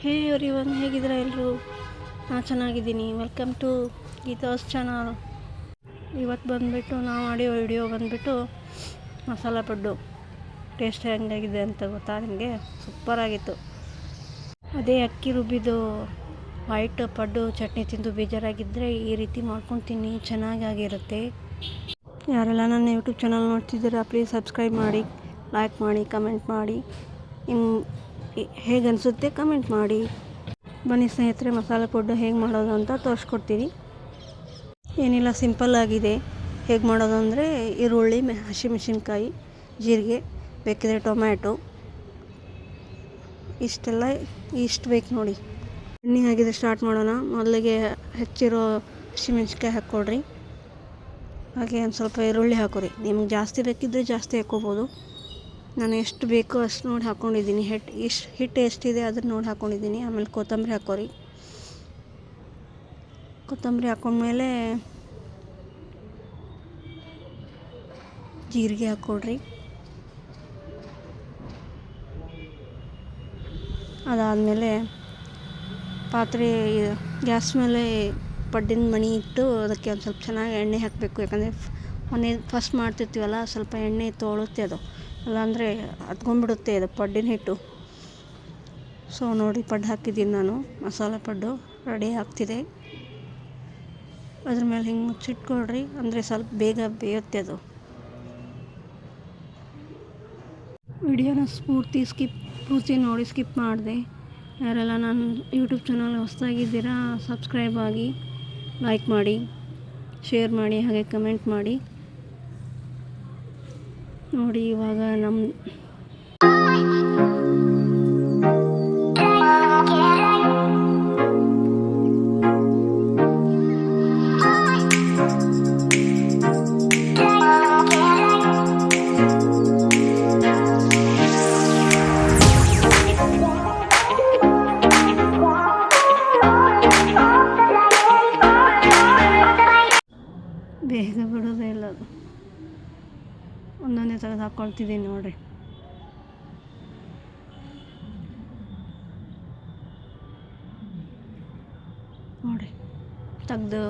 ಹೇ everyone, ಹೇಗಿದ್ದೀರಾ ಎಲ್ಲರೂ? ನಾನು ಚೆನ್ನಾಗಿದ್ದೀನಿ. Welcome to Geetha's channel. ಇವತ್ತು ಬಂದುಬಿಟ್ಟು ನಾವು ಮಾಡಿರೋ ವಿಡಿಯೋ ಬಂದುಬಿಟ್ಟು ಮಸಾಲ ಪಡ್ಡು. ಟೇಸ್ಟ್ ಹೆಂಗಾಗಿದೆ ಅಂತ ಗೊತ್ತಾ ನಿಮಗೆ? ಸೂಪರಾಗಿತ್ತು. ಅದೇ ಅಕ್ಕಿ ರುಬ್ಬಿದ್ದು ವೈಟ್ ಪಡ್ಡು ಚಟ್ನಿ ತಿಂದು ಬೇಜಾರಾಗಿದ್ದರೆ ಈ ರೀತಿ ಮಾಡ್ಕೊಂಡು ತಿನ್ನಿ, ಚೆನ್ನಾಗಿರುತ್ತೆ. ಯಾರೆಲ್ಲ ನನ್ನ ಯೂಟ್ಯೂಬ್ ಚಾನಲ್ ನೋಡ್ತಿದ್ದೀರಾ ಪ್ಲೀಸ್ ಸಬ್ಸ್ಕ್ರೈಬ್ ಮಾಡಿ, ಲೈಕ್ ಮಾಡಿ, ಕಮೆಂಟ್ ಮಾಡಿ. ಹೇಗೆ ಅನಿಸುತ್ತೆ ಕಮೆಂಟ್ ಮಾಡಿ. ಬನ್ನಿ ಸ್ನೇಹಿತರೆ, ಮಸಾಲೆ ಪಡ್ಡು ಹೇಗೆ ಮಾಡೋದು ಅಂತ ತೋರಿಸ್ಕೊಡ್ತೀನಿ. ಏನಿಲ್ಲ, ಸಿಂಪಲ್ ಆಗಿದೆ. ಹೇಗೆ ಮಾಡೋದು ಅಂದರೆ ಈರುಳ್ಳಿ, ಹಸಿಮೆಣಸಿನ್ಕಾಯಿ, ಜೀರಿಗೆ, ಬೇಕಿದ್ರೆ ಟೊಮ್ಯಾಟೊ, ಇಷ್ಟು ಬೇಕು ನೋಡಿ. ಎಣ್ಣೆ ಆಗಿದೆ, ಸ್ಟಾರ್ಟ್ ಮಾಡೋಣ. ಮೊದಲಿಗೆ ಹೆಚ್ಚಿರೋ ಹಸಿಮೆಣಸಿನ್ಕಾಯಿ ಹಾಕ್ಕೊಡ್ರಿ. ಹಾಗೆ ಒಂದು ಸ್ವಲ್ಪ ಈರುಳ್ಳಿ ಹಾಕೋರಿ. ನಿಮ್ಗೆ ಜಾಸ್ತಿ ಬೇಕಿದ್ದರೆ ಜಾಸ್ತಿ ಹಾಕ್ಕೋಬೋದು. ನಾನು ಎಷ್ಟು ಬೇಕೋ ಅಷ್ಟು ನೋಡಿ ಹಾಕ್ಕೊಂಡಿದ್ದೀನಿ. ಹಿಟ್ಟು ಎಷ್ಟಿದೆ ಅದನ್ನು ನೋಡಿ ಹಾಕ್ಕೊಂಡಿದ್ದೀನಿ. ಆಮೇಲೆ ಕೊತ್ತಂಬರಿ ಹಾಕೋರಿ. ಕೊತ್ತಂಬರಿ ಹಾಕ್ಕೊಂಡ್ಮೇಲೆ ಜೀರಿಗೆ ಹಾಕ್ಕೊಡ್ರಿ. ಅದಾದಮೇಲೆ ಪಾತ್ರೆ ಗ್ಯಾಸ್ ಮೇಲೆ ಪಡ್ಡಿನ ಮಣಿ ಇಟ್ಟು ಅದಕ್ಕೆ ಒಂದು ಸ್ವಲ್ಪ ಚೆನ್ನಾಗಿ ಎಣ್ಣೆ ಹಾಕಬೇಕು. ಯಾಕಂದರೆ ಫಸ್ಟ್ ಮಾಡ್ತಿರ್ತೀವಲ್ಲ, ಸ್ವಲ್ಪ ಎಣ್ಣೆ ತೊಳುತ್ತೆ ಅದು, ಇಲ್ಲಾಂದರೆ ಹತ್ಕೊಂಡ್ಬಿಡುತ್ತೆ ಅದು ಪಡ್ಡಿನ ಹಿಟ್ಟು. ಸೊ ನೋಡಿ, ಪಡ್ಡು ಹಾಕಿದ್ದೀನಿ ನಾನು. ಮಸಾಲೆ ಪಡ್ಡು ರೆಡಿ ಆಗ್ತಿದೆ. ಅದ್ರ ಮೇಲೆ ಹಿಂಗೆ ಮುಚ್ಚಿಟ್ಕೊಳ್ರಿ, ಅಂದರೆ ಸ್ವಲ್ಪ ಬೇಗ ಬೇಯುತ್ತೆ ಅದು. ವಿಡಿಯೋನ ಪೂರ್ತಿ ನೋಡಿ ಸ್ಕಿಪ್ ಮಾಡಿದೆ. ಯಾರೆಲ್ಲ ನಾನು ಯೂಟ್ಯೂಬ್ ಚಾನಲ್ ಹೊಸದಾಗಿದ್ದೀರಾ ಸಬ್ಸ್ಕ್ರೈಬ್ ಆಗಿ, ಲೈಕ್ ಮಾಡಿ, ಶೇರ್ ಮಾಡಿ, ಹಾಗೆ ಕಮೆಂಟ್ ಮಾಡಿ. ನೋಡಿ ಇವಾಗ ಬೇಗ ಬಿಡೋದೇ ಇಲ್ಲ ಅದು. ಒಂದೊಂದೇ ತೆಗೆದು ಹಾಕ್ಕೊಳ್ತಿದ್ದೀನಿ ನೋಡಿರಿ. ತೆಗೆದು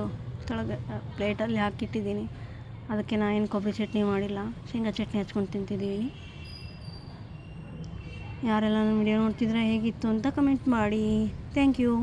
ಕೆಳಗೆ ಪ್ಲೇಟಲ್ಲಿ ಹಾಕಿಟ್ಟಿದ್ದೀನಿ. ಅದಕ್ಕೆ ನಾನೇನು ಕೊಬ್ಬರಿ ಚಟ್ನಿ ಮಾಡಿಲ್ಲ, ಶೇಂಗಾ ಚಟ್ನಿ ಹಚ್ಕೊಂಡು ತಿಂತಿದ್ದೀವಿ. ಯಾರೆಲ್ಲ ನನ್ನ ವಿಡಿಯೋ ನೋಡ್ತಿದ್ರೆ ಹೇಗಿತ್ತು ಅಂತ ಕಮೆಂಟ್ ಮಾಡಿ. Thank you.